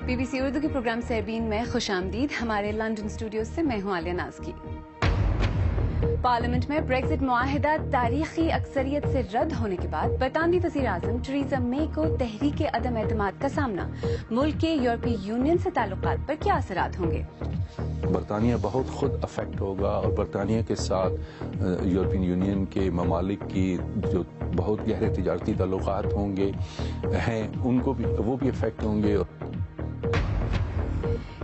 BBC Urdu کے programme سیربین میں خوش آمدید. ہمارے لندن اسٹوڈیو سے میں ہوں عالیہ نازکی. پارلیمنٹ میں بریگزٹ معاہدہ تاریخی اکثریت سے رد ہونے کے بعد برطانوی وزیر اعظم ٹریزا مے کو تحریک عدم اعتماد کا سامنا. ملک کے یورپی یونین سے تعلقات پر کیا اثرات ہوں گے؟ برطانیہ بہت خود افیکٹ ہوگا اور برطانیہ کے ساتھ یورپین یونین کے ممالک کی جو بہت گہرے تجارتی تعلقات ہوں گے ہیں ان کو بھی وہ بھی افیکٹ ہوں گے.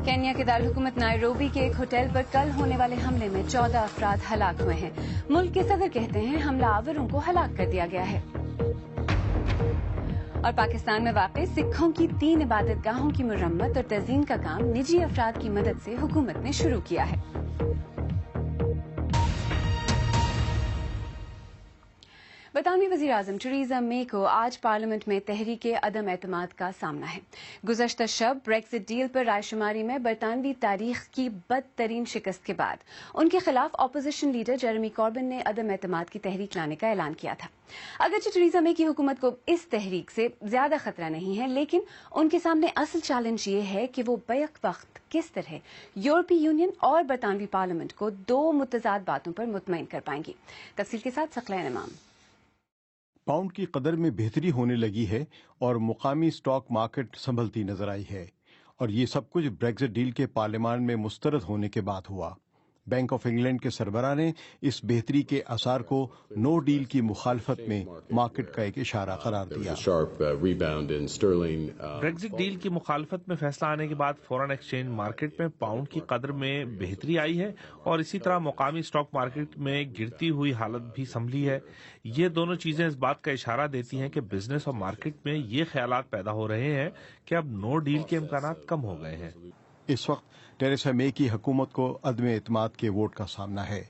کینیا کے دارالحکومت نائروبی کے ایک ہوٹل پر کل ہونے والے حملے میں 14 افراد ہلاک ہوئے ہیں. ملک کے صدر کہتے ہیں حملہ آوروں کو ہلاک کر دیا گیا ہے. اور پاکستان میں واقع سکھوں کی 3 عبادت گاہوں کی مرمت اور تزئین کا کام نجی افراد کی مدد سے حکومت نے شروع کیا ہے. برطانوی وزیر اعظم ٹریزا مے کو آج پارلیمنٹ میں تحریک عدم اعتماد کا سامنا ہے. گزشتہ شب بریگزٹ ڈیل پر رائے شماری میں برطانوی تاریخ کی بدترین شکست کے بعد ان کے خلاف اپوزیشن لیڈر جیرمی کاربن نے عدم اعتماد کی تحریک لانے کا اعلان کیا تھا. اگرچہ ٹریزا مے کی حکومت کو اس تحریک سے زیادہ خطرہ نہیں ہے، لیکن ان کے سامنے اصل چیلنج یہ ہے کہ وہ بیک وقت کس طرح یورپی یونین اور برطانوی پارلیمنٹ کو 2 متضاد باتوں پر مطمئن کر پائیں گی. تفصیل کے ساتھ ثقلین امام. پاؤنڈ کی قدر میں بہتری ہونے لگی ہے اور مقامی سٹاک مارکیٹ سنبھلتی نظر آئی ہے، اور یہ سب کچھ بریگزٹ ڈیل کے پارلیمان میں مسترد ہونے کے بعد ہوا. بینک آف انگلینڈ کے سربراہ نے اس بہتری کے آثار کو نو ڈیل کی مخالفت میں مارکیٹ کا ایک اشارہ قرار دیا. بریگزٹ ڈیل کی مخالفت میں فیصلہ آنے کے بعد فورن ایکسچینج مارکیٹ میں پاؤنڈ کی قدر میں بہتری آئی ہے اور اسی طرح مقامی سٹاک مارکیٹ میں گرتی ہوئی حالت بھی سنبھلی ہے. یہ دونوں چیزیں اس بات کا اشارہ دیتی ہیں کہ بزنس اور مارکیٹ میں یہ خیالات پیدا ہو رہے ہیں کہ اب نو ڈیل کے امکانات کم ہو گئے ہیں. اس وقت ٹریسا مے کی حکومت کو عدم اعتماد کے ووٹ کا سامنا ہے.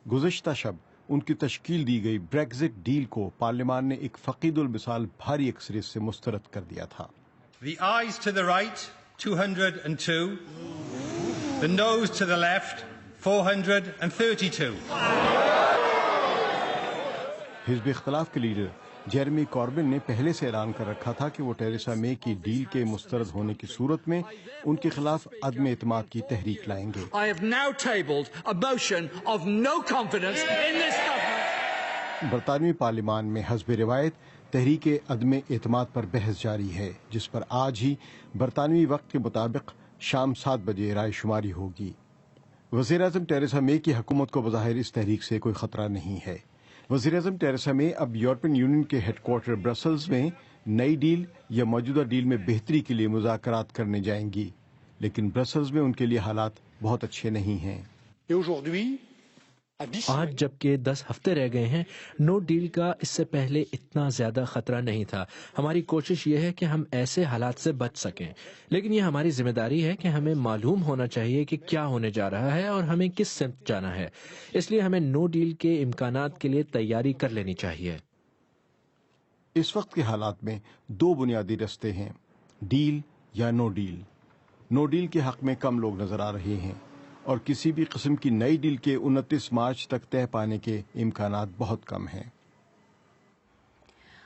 گزشتہ شب ان کی تشکیل دی گئی بریگزٹ ڈیل کو پارلیمان نے ایک فقید المثال بھاری اکثریت سے مسترد کر دیا تھا. The ayes to the right 202, the noes to the left 432. حزب اختلاف کے لیڈر جیرمی کاربن نے پہلے سے اعلان کر رکھا تھا کہ وہ ٹریسا مے کی ڈیل کے مسترد ہونے کی صورت میں ان کے خلاف عدم اعتماد کی تحریک لائیں گے. I have now tabled a motion of no confidence in this government. برطانوی پارلیمان میں حسب روایت تحریک عدم اعتماد پر بحث جاری ہے، جس پر آج ہی برطانوی وقت کے مطابق شام 7 بجے رائے شماری ہوگی. وزیر اعظم ٹریسا مے کی حکومت کو بظاہر اس تحریک سے کوئی خطرہ نہیں ہے. وزیر اعظم ٹریسا مے اب یورپین یونین کے ہیڈ کوارٹر برسلز میں نئی ڈیل یا موجودہ ڈیل میں بہتری کے لیے مذاکرات کرنے جائیں گی، لیکن برسلز میں ان کے لیے حالات بہت اچھے نہیں ہیں. آج جبکہ 10 ہفتے رہ گئے ہیں، نو ڈیل کا اس سے پہلے اتنا زیادہ خطرہ نہیں تھا. ہماری کوشش یہ ہے کہ ہم ایسے حالات سے بچ سکیں، لیکن یہ ہماری ذمہ داری ہے کہ ہمیں معلوم ہونا چاہیے کہ کیا ہونے جا رہا ہے اور ہمیں کس سمت جانا ہے. اس لیے ہمیں نو ڈیل کے امکانات کے لیے تیاری کر لینی چاہیے. اس وقت کے حالات میں 2 بنیادی رستے ہیں، ڈیل یا نو ڈیل. نو ڈیل کے حق میں کم لوگ نظر آ رہے ہیں اور کسی بھی قسم کی نئی ڈیل کے 29 مارچ تک طے پانے کے امکانات بہت کم ہیں.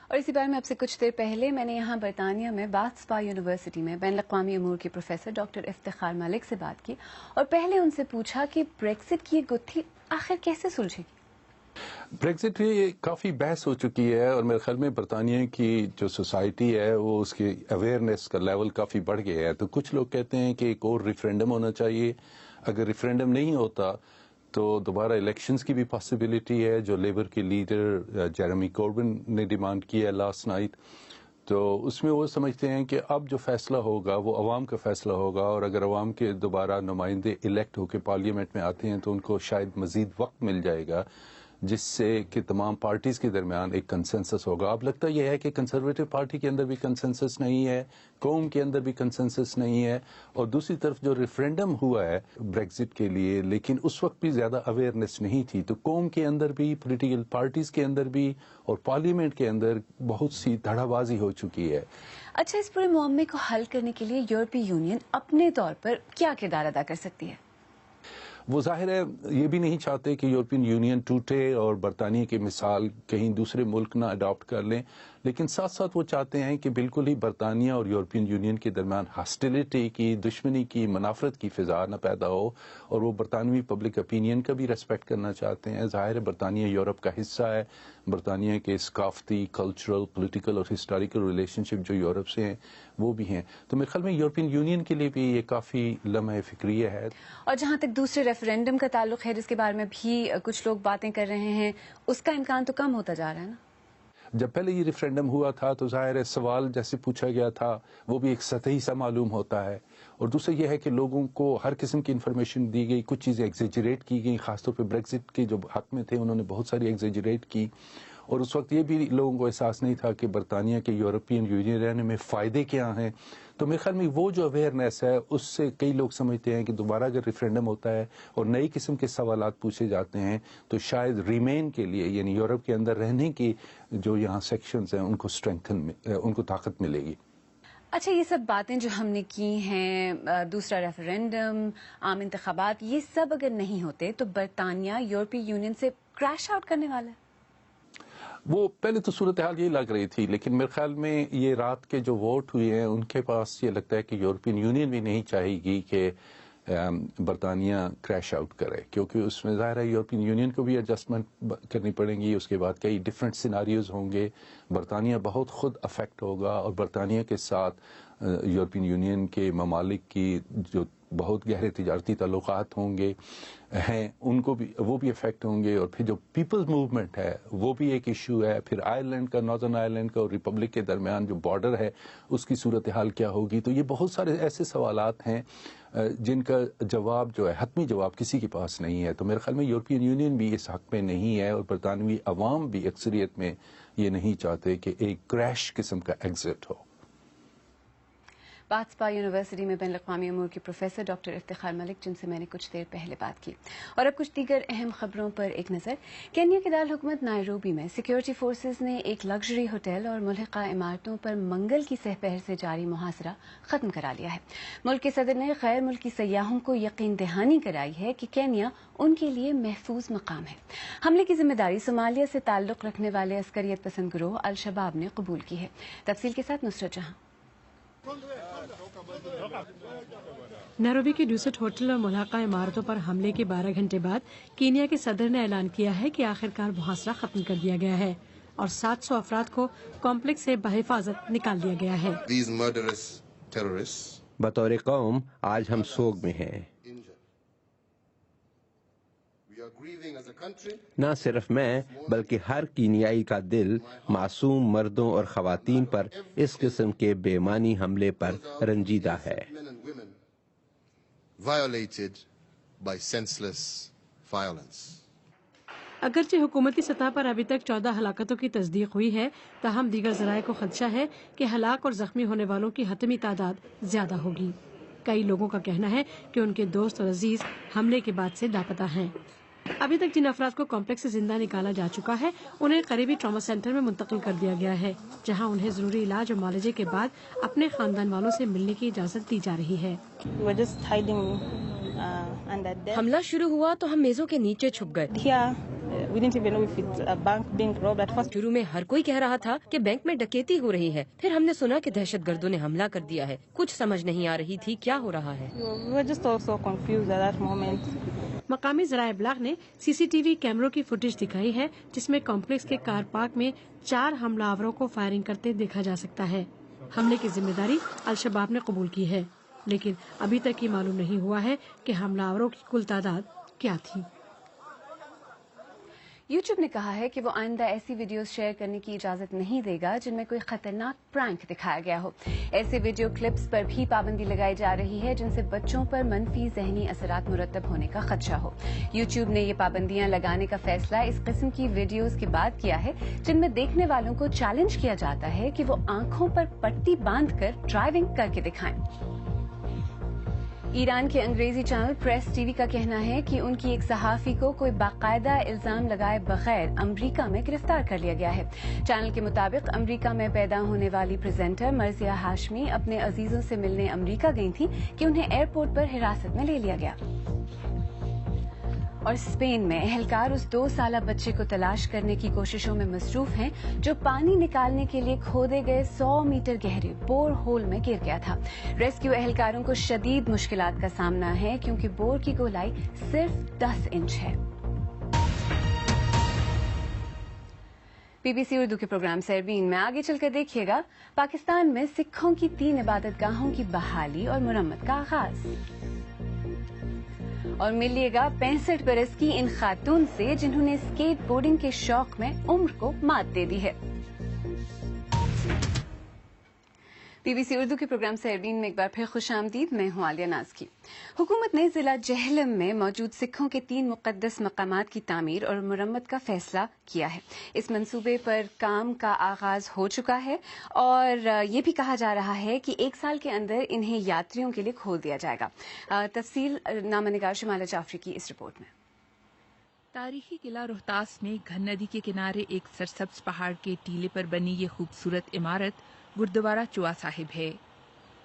اور اسی بارے میں اب سے کچھ دیر پہلے میں نے یہاں برطانیہ میں باتھ سپا یونیورسٹی میں بین الاقوامی امور کے پروفیسر ڈاکٹر افتخار ملک سے بات کی اور پہلے ان سے پوچھا کہ بریگزٹ کی یہ گتھی آخر کیسے سلجھے گی. بریگزٹ بھی کافی بحث ہو چکی ہے اور میرے خیال میں برطانیہ کی جو سوسائٹی ہے وہ اس کی اویئرنیس کا لیول کافی بڑھ گیا ہے. تو کچھ لوگ کہتے ہیں کہ ایک اور ریفرینڈم ہونا چاہیے. اگر ریفرینڈم نہیں ہوتا تو دوبارہ الیکشنز کی بھی پاسبلٹی ہے، جو لیبر کے لیڈر جیرمی کاربن نے ڈیمانڈ کی ہے لاسٹ نائٹ. تو اس میں وہ سمجھتے ہیں کہ اب جو فیصلہ ہوگا وہ عوام کا فیصلہ ہوگا، اور اگر عوام کے دوبارہ نمائندے الیکٹ ہو کے پارلیمنٹ میں آتے ہیں تو ان کو شاید مزید وقت مل جائے گا، جس سے کہ تمام پارٹیز کے درمیان ایک کنسنسس ہوگا. اب لگتا یہ ہے کہ کنسرویٹو پارٹی کے اندر بھی کنسنسس نہیں ہے، قوم کے اندر بھی کنسنسس نہیں ہے، اور دوسری طرف جو ریفرینڈم ہوا ہے بریگزٹ کے لیے، لیکن اس وقت بھی زیادہ اویئرنیس نہیں تھی. تو قوم کے اندر بھی، پولیٹیکل پارٹیز کے اندر بھی اور پارلیمنٹ کے اندر بہت سی دھڑا بازی ہو چکی ہے. اچھا، اس پورے معاملے کو حل کرنے کے لیے یورپی یونین اپنے طور پر کیا کردار ادا کر سکتی ہے؟ وہ ظاہر ہے یہ بھی نہیں چاہتے کہ یورپین یونین ٹوٹے اور برطانیہ کی مثال کہیں دوسرے ملک نہ اڈاپٹ کر لیں، لیکن ساتھ ساتھ وہ چاہتے ہیں کہ بالکل ہی برطانیہ اور یورپین یونین کے درمیان ہاسٹیلٹی کی، دشمنی کی، منافرت کی فضا نہ پیدا ہو، اور وہ برطانوی پبلک اپینین کا بھی ریسپیکٹ کرنا چاہتے ہیں. ظاہر ہے برطانیہ یورپ کا حصہ ہے، برطانیہ کے ثقافتی، کلچرل، پولیٹیکل اور ہسٹوریکل ریلیشن شپ جو یورپ سے ہیں وہ بھی ہیں. تو میرے خیال میں یورپین یونین کے لیے بھی یہ کافی لمحہ فکریہ ہے. اور جہاں تک دوسرے ریفرینڈم کا تعلق ہے جس کے بارے میں بھی کچھ لوگ باتیں کر رہے ہیں، اس کا امکان تو کم ہوتا جا رہا ہے نا؟ جب پہلے یہ ریفرینڈم ہوا تھا تو ظاہر ہے سوال جیسے پوچھا گیا تھا وہ بھی ایک سطحی سا معلوم ہوتا ہے، اور دوسرا یہ ہے کہ لوگوں کو ہر قسم کی انفارمیشن دی گئی، کچھ چیزیں ایگزیجریٹ کی گئی، خاص طور پہ بریگزٹ کے جو حق میں تھے انہوں نے بہت ساری ایگزیجریٹ کی، اور اس وقت یہ بھی لوگوں کو احساس نہیں تھا کہ برطانیہ کے یورپین یونین رہنے میں فائدے کیا ہیں. تو میرے خیال میں وہ جو اویئرنیس ہے اس سے کئی لوگ سمجھتے ہیں کہ دوبارہ اگر ریفرینڈم ہوتا ہے اور نئی قسم کے سوالات پوچھے جاتے ہیں تو شاید ریمین کے لیے، یعنی یورپ کے اندر رہنے کی جو یہاں سیکشنز ہیں ان کو ان کو طاقت ملے گی. اچھا، یہ سب باتیں جو ہم نے کی ہیں، دوسرا ریفرینڈم، عام انتخابات، یہ سب اگر نہیں ہوتے تو برطانیہ یورپی یونین سے کریش آؤٹ کرنے والا ہے؟ وہ پہلے تو صورتحال یہی لگ رہی تھی، لیکن میرے خیال میں یہ رات کے جو ووٹ ہوئے ہیں ان کے پاس یہ لگتا ہے کہ یورپین یونین بھی نہیں چاہے گی کہ برطانیہ کریش آؤٹ کرے، کیونکہ اس میں ظاہر ہے یورپین یونین کو بھی ایڈجسٹمنٹ کرنی پڑیں گی. اس کے بعد کئی ڈفرینٹ سیناریوز ہوں گے، برطانیہ بہت خود افیکٹ ہوگا، اور برطانیہ کے ساتھ یورپین یونین کے ممالک کی جو بہت گہرے تجارتی تعلقات ہوں گے ہیں ان کو بھی، وہ بھی افیکٹ ہوں گے. اور پھر جو پیپلز موومنٹ ہے وہ بھی ایک ایشو ہے. پھر آئرلینڈ کا، ناردرن آئرلینڈ کا اور ریپبلک کے درمیان جو بارڈر ہے اس کی صورتحال کیا ہوگی. تو یہ بہت سارے ایسے سوالات ہیں جن کا جواب جو ہے، حتمی جواب کسی کے پاس نہیں ہے. تو میرے خیال میں یورپین یونین بھی اس حق میں نہیں ہے، اور برطانوی عوام بھی اکثریت میں یہ نہیں چاہتے کہ ایک کریش قسم کا ایگزٹ ہو. باتسپا یونیورسٹی میں بین الاقوامی امور کے پروفیسر ڈاکٹر افتخار ملک، جن سے میں نے کچھ دیر پہلے بات کی. اور اب کچھ دیگر اہم خبروں پر ایک نظر. کینیا کے دارالحکومت نائروبی میں سیکیورٹی فورسز نے ایک لگژری ہوٹل اور ملحقہ عمارتوں پر منگل کی سہ پہر سے جاری محاصرہ ختم کرا لیا ہے. ملک کے صدر نے غیر ملکی سیاحوں کو یقین دہانی کرائی ہے کہ کینیا ان کے لیے محفوظ مقام ہے. حملے کی ذمہ داری صومالیہ سے تعلق رکھنے والے عسکریت پسند گروہ الشباب نے قبول کی ہے. تفصیل کے ساتھ نصرت جہاں. نیروبی کے ڈیوسٹ ہوٹل اور ملحقہ عمارتوں پر حملے کے 12 گھنٹے بعد کینیا کے صدر نے اعلان کیا ہے کہ آخرکار محاصرہ ختم کر دیا گیا ہے اور 700 افراد کو کمپلیکس سے بحفاظت نکال دیا گیا ہے. بطور قوم آج ہم سوگ میں ہیں. نہ صرف میں بلکہ ہر کینیائی کا دل معصوم مردوں اور خواتین پر اس قسم کے بے معنی حملے پر رنجیدہ ہے. اگرچہ حکومتی سطح پر ابھی تک 14 ہلاکتوں کی تصدیق ہوئی ہے، تاہم دیگر ذرائع کو خدشہ ہے کہ ہلاک اور زخمی ہونے والوں کی حتمی تعداد زیادہ ہوگی. کئی لوگوں کا کہنا ہے کہ ان کے دوست اور عزیز حملے کے بعد سے لاپتہ ہیں. ابھی تک جن افراد کو کمپلیکس سے زندہ نکالا جا چکا ہے انہیں قریبی ٹراما سینٹر میں منتقل کر دیا گیا ہے، جہاں انہیں ضروری علاج اور معالجے کے بعد اپنے خاندان والوں سے ملنے کی اجازت دی جا رہی ہے. حملہ شروع ہوا تو ہم میزوں کے نیچے چھپ گئے. شروع میں ہر کوئی کہہ رہا تھا کہ بینک میں ڈکیتی ہو رہی ہے، پھر ہم نے سنا کہ دہشت گردوں نے حملہ کر دیا ہے. کچھ سمجھ نہیں آ رہی تھی کیا ہو رہا ہے. مقامی ذرائع ابلاغ نے سی سی ٹی وی کیمروں کی فوٹیج دکھائی ہے جس میں کمپلیکس کے کار پارک میں 4 حملہ آوروں کو فائرنگ کرتے دیکھا جا سکتا ہے. حملے کی ذمہ داری الشباب نے قبول کی ہے، لیکن ابھی تک یہ معلوم نہیں ہوا ہے کہ حملہ آوروں کی کل تعداد کیا تھی. یوٹیوب نے کہا ہے کہ وہ آئندہ ایسی ویڈیوز شیئر کرنے کی اجازت نہیں دے گا جن میں کوئی خطرناک پرانک دکھایا گیا ہو. ایسے ویڈیو کلپس پر بھی پابندی لگائی جا رہی ہے جن سے بچوں پر منفی ذہنی اثرات مرتب ہونے کا خدشہ ہو. یوٹیوب نے یہ پابندیاں لگانے کا فیصلہ اس قسم کی ویڈیوز کے بعد کیا ہے جن میں دیکھنے والوں کو چیلنج کیا جاتا ہے کہ وہ آنکھوں پر پٹی باندھ کر ڈرائیونگ کر کے دکھائیں. ایران کے انگریزی چینل پریس ٹی وی کا کہنا ہے کہ ان کی ایک صحافی کو کوئی باقاعدہ الزام لگائے بغیر امریکہ میں گرفتار کر لیا گیا ہے. چینل کے مطابق امریکہ میں پیدا ہونے والی پریزنٹر مرضیہ ہاشمی اپنے عزیزوں سے ملنے امریکہ گئی تھیں کہ انہیں ایئرپورٹ پر حراست میں لے لیا گیا. اور اسپین میں اہلکار اس 2 سالہ بچے کو تلاش کرنے کی کوششوں میں مصروف ہیں جو پانی نکالنے کے لیے کھودے گئے 100 میٹر گہرے بور ہول میں گر گیا تھا۔ ریسکیو اہلکاروں کو شدید مشکلات کا سامنا ہے کیونکہ بور کی گہرائی صرف 10 انچ ہے۔ بی بی سی اردو کے پروگرام سیربین میں آگے چل کر دیکھیے گا، پاکستان میں سکھوں کی 3 عبادت گاہوں کی بحالی اور مرمت کا آغاز، اور ملیے گا 65 برس کی ان خاتون سے جنہوں نے اسکیٹ بورڈنگ کے شوق میں عمر کو مات دے دی ہے۔ بی بی سی اردو کے پروگرام سیربین میں ایک بار پھر خوش آمدید، میں ہوں عالیہ نازکی۔ حکومت نے ضلع جہلم میں موجود سکھوں کے 3 مقدس مقامات کی تعمیر اور مرمت کا فیصلہ کیا ہے۔ اس منصوبے پر کام کا آغاز ہو چکا ہے اور یہ بھی کہا جا رہا ہے کہ 1 سال کے اندر انہیں یاتریوں کے لیے کھول دیا جائے گا۔ تفصیل نامہ نگار شمالہ جعفری کی اس رپورٹ میں۔ تاریخی قلعہ روہتاس میں گھن ندی کے کنارے ایک سرسبز پہاڑ کے ٹیلے پر بنی یہ خوبصورت عمارت گردوارہ چوا صاحب ہے۔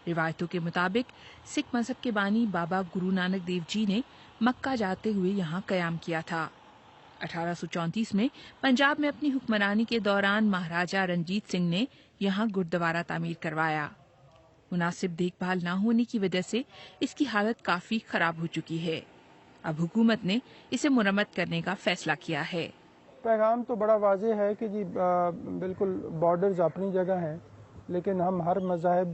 روایتوں کے مطابق سکھ مذہب کے بانی بابا گرو نانک دیو جی نے مکہ جاتے ہوئے یہاں قیام کیا تھا۔ 1834 میں پنجاب میں اپنی حکمرانی کے دوران مہاراجہ رنجیت سنگھ نے یہاں گردوارہ تعمیر کروایا۔ مناسب دیکھ بھال نہ ہونے کی وجہ سے اس کی حالت کافی خراب ہو چکی ہے۔ اب حکومت نے اسے مرمت کرنے کا فیصلہ کیا ہے۔ پیغام تو بڑا واضح ہے کہ جی بالکل بارڈرز اپنی جگہ ہیں، لیکن ہم ہر مذہب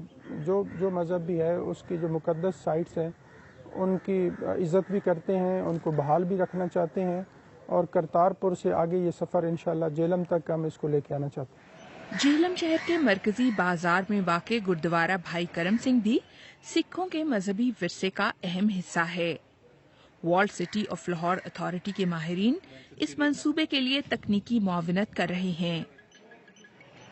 جو مذہب بھی ہے اس کی جو مقدس سائٹس ہیں ان کی عزت بھی کرتے ہیں، ان کو بحال بھی رکھنا چاہتے ہیں، اور کرتارپور سے آگے یہ سفر انشاءاللہ جہلم تک ہم اس کو لے کے آنا چاہتے ہیں۔ جہلم شہر کے مرکزی بازار میں واقع گردوارہ بھائی کرم سنگھ بھی سکھوں کے مذہبی ورثے کا اہم حصہ ہے۔ Walled city of Lahore authority کے ماہرین اس منصوبے کے لیے تکنیکی معاونت کر رہے ہیں۔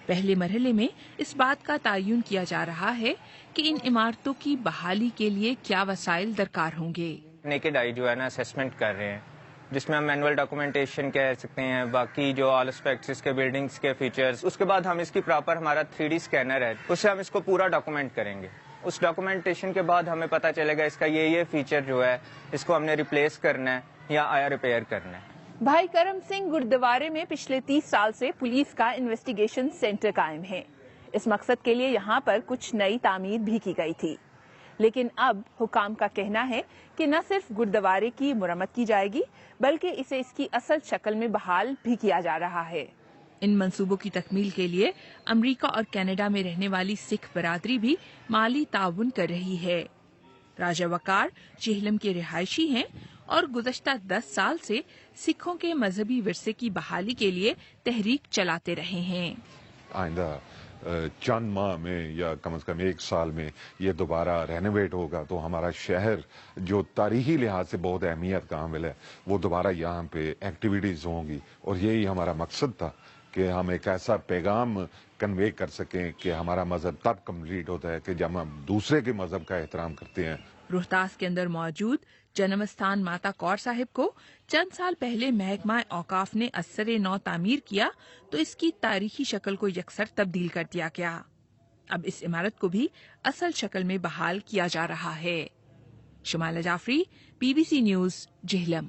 پہلے مرحلے میں اس بات کا تعین کیا جا رہا ہے کہ ان عمارتوں کی بحالی کے لیے کیا وسائل درکار ہوں گے۔ نیکڈ آئی جو ہے نا اسیسمنٹ کر رہے ہیں، جس میں ہم مینول ڈاکومنٹیشن کہہ سکتے ہیں، باقی جو آل اسپیکٹس اس کے بلڈنگز کے فیچرز، اس کے بعد ہم اس کی پراپر ہمارا 3D اسکینر ہے، اس سے ہم اس کو پورا ڈاکومنٹ کریں گے۔ اس ڈاکومنٹیشن کے بعد ہمیں پتہ چلے گا اس کا یہ فیچر جو ہے اس کو ہم نے ریپلیس کرنا ہے یا آیا ریپیئر کرنا ہے۔ بھائی کرم سنگھ گردوارے میں پچھلے 30 سال سے پولیس کا انویسٹیگیشن سینٹر قائم ہے۔ اس مقصد کے لیے یہاں پر کچھ نئی تعمیر بھی کی گئی تھی، لیکن اب حکام کا کہنا ہے کہ نہ صرف گردوارے کی مرمت کی جائے گی بلکہ اسے اس کی اصل شکل میں بحال بھی کیا جا رہا ہے۔ ان منصوبوں کی تکمیل کے لیے امریکہ اور کینیڈا میں رہنے والی سکھ برادری بھی مالی تعاون کر رہی ہے۔ راجہ وقار جہلم کے رہائشی ہیں اور گزشتہ 10 سال سے سکھوں کے مذہبی ورثے کی بحالی کے لیے تحریک چلاتے رہے ہیں۔ آئندہ چند ماہ میں یا کم از کم 1 سال میں یہ دوبارہ رینوویٹ ہوگا تو ہمارا شہر جو تاریخی لحاظ سے بہت اہمیت کا حامل ہے وہ دوبارہ یہاں پہ ایکٹیویٹیز ہوں گی، اور یہی ہمارا مقصد تھا کہ ہم ایک ایسا پیغام کنوے کر سکیں کہ ہمارا مذہب تب کمپلیٹ ہوتا ہے کہ جب ہم دوسرے کے مذہب کا احترام کرتے ہیں۔ روہتاس کے اندر موجود جنم استھان ماتا کور صاحب کو چند سال پہلے محکمہ اوقاف نے اثر نو تعمیر کیا تو اس کی تاریخی شکل کو یکسر تبدیل کر دیا گیا۔ اب اس عمارت کو بھی اصل شکل میں بحال کیا جا رہا ہے۔ شمالہ جعفری، BBC نیوز، جہلم۔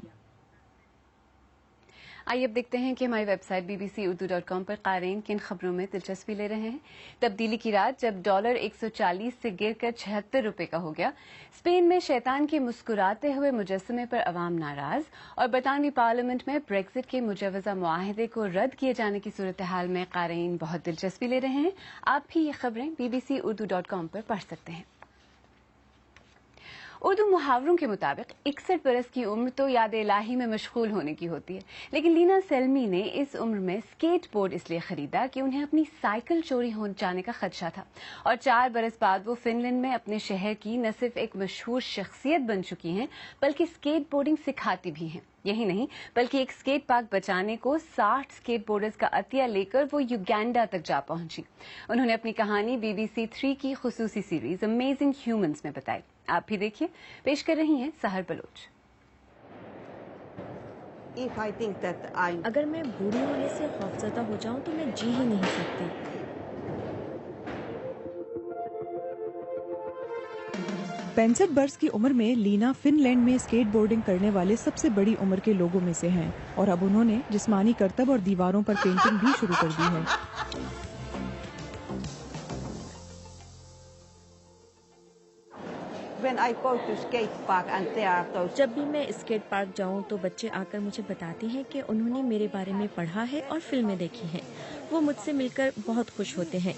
آئیے اب دیکھتے ہیں کہ ہماری ویب سائٹ bbcurdu.com پر قارئین کن خبروں میں دلچسپی لے رہے ہیں۔ تبدیلی کی رات جب ڈالر 140 سے گر کر 76 روپے کا ہو گیا، اسپین میں شیطان کے مسکراتے ہوئے مجسمے پر عوام ناراض، اور برطانوی پارلیمنٹ میں بریگزٹ کے مجوزہ معاہدے کو رد کیے جانے کی صورتحال میں قارئین بہت دلچسپی لے رہے ہیں۔ آپ بھی یہ خبریں bbcurdu.com پر پڑھ سکتے ہیں۔ اردو محاوروں کے مطابق 61 برس کی عمر تو یاد الہی میں مشغول ہونے کی ہوتی ہے، لیکن لینا سیلمی نے اس عمر میں اسکیٹ بورڈ اس لیے خریدا کہ انہیں اپنی سائیکل چوری ہو جانے کا خدشہ تھا، اور 4 برس بعد وہ فن لینڈ میں اپنے شہر کی نہ صرف ایک مشہور شخصیت بن چکی ہیں بلکہ اسکیٹ بورڈنگ سکھاتی بھی ہیں۔ یہی نہیں بلکہ ایک اسکیٹ پارک بچانے کو 60 اسکیٹ بورڈرز کا عطیہ لے کر وہ یوگینڈا تک جا پہنچی۔ انہوں نے اپنی کہانی BBC 3 کی خصوصی سیریز امیزنگ ہیومنز میں بتائی۔ آپ بھی دیکھیے، پیش کر رہی ہیں سحر بلوچ۔ اگر میں بوڑھی ہونے سے خوفزدہ ہو جاؤں تو میں جی ہی نہیں سکتی۔ 65 برس کی عمر میں لینا فن لینڈ میں اسکیٹ بورڈنگ کرنے والے سب سے بڑی عمر کے لوگوں میں سے ہیں اور اب انہوں نے جسمانی کرتب اور دیواروں پر پینٹنگ بھی شروع کر دی ہے. جب بھی میں اسکیٹ پارک جاؤں تو بچے آ کر مجھے بتاتے ہیں کہ انہوں نے میرے بارے میں پڑھا ہے اور فلمیں دیکھی ہیں. وہ مجھ سے مل کر بہت خوش ہوتے ہیں.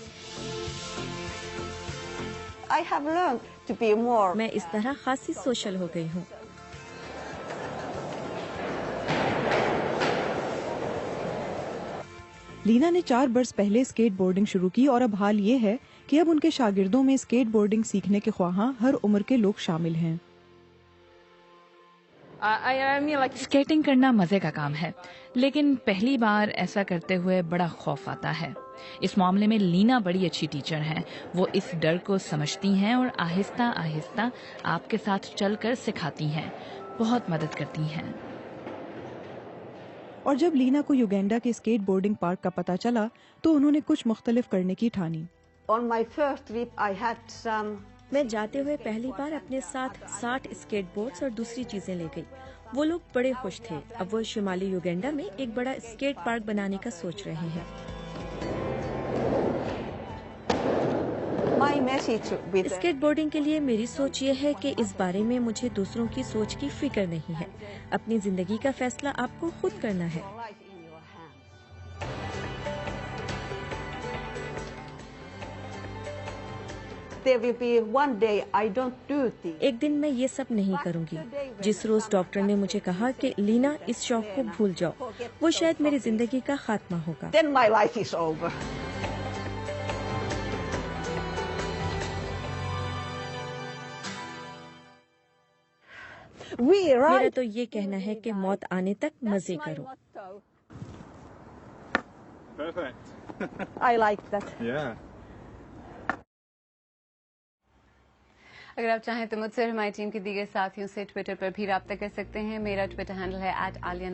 میں اس طرح خاصی سوشل ہو گئی ہوں. لینا نے 4 برس پہلے اسکیٹ بورڈنگ شروع کی اور اب حال یہ ہے کہ اب ان کے شاگردوں میں اسکیٹ بورڈنگ سیکھنے کے خواہاں ہر عمر کے لوگ شامل ہیں. اسکیٹنگ کرنا مزے کا کام ہے، لیکن پہلی بار ایسا کرتے ہوئے بڑا خوف آتا ہے. اس معاملے میں لینا بڑی اچھی ٹیچر ہیں. وہ اس ڈر کو سمجھتی ہیں اور آہستہ آہستہ آپ کے ساتھ چل کر سکھاتی ہیں. بہت مدد کرتی ہیں. اور جب لینا کو یوگینڈا کے اسکیٹ بورڈنگ پارک کا پتہ چلا تو انہوں نے کچھ مختلف کرنے کی ٹھانی. میں جاتے ہوئے پہلی بار اپنے ساتھ 60 اسکیٹ بورڈز اور دوسری چیزیں لے گئی. وہ لوگ بڑے خوش تھے. اب وہ شمالی یوگینڈا میں ایک بڑا اسکیٹ پارک بنانے کا سوچ رہے ہیں. اسکیٹ بورڈنگ کے لیے میری سوچ یہ ہے کہ اس بارے میں مجھے دوسروں کی سوچ کی فکر نہیں ہے. اپنی زندگی کا فیصلہ آپ کو خود کرنا ہے. ایک دن میں یہ سب نہیں کروں گی. جس روز ڈاکٹر نے مجھے کہا کہ لینا اس شوق کو بھول جاؤ، وہ شاید میری زندگی کا خاتمہ ہوگا. میرا تو یہ کہنا ہے کہ موت آنے تک مزے کرو. اگر آپ چاہیں تو مجھ سے ہماری ٹیم کے دیگر ساتھیوں سے ٹویٹر پر بھی رابطہ کر سکتے ہیں. میرا ٹویٹر ہینڈل ہے @عالیہ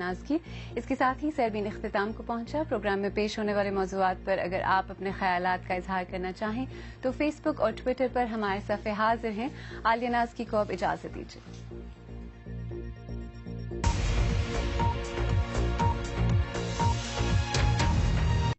اس کے ساتھ ہی سیربین اختتام کو پہنچا. پروگرام میں پیش ہونے والے موضوعات پر اگر آپ اپنے خیالات کا اظہار کرنا چاہیں تو فیس بک اور ٹویٹر پر ہمارے صفحے حاضر ہیں. عالیہ ناز کو اب اجازت دیجیے.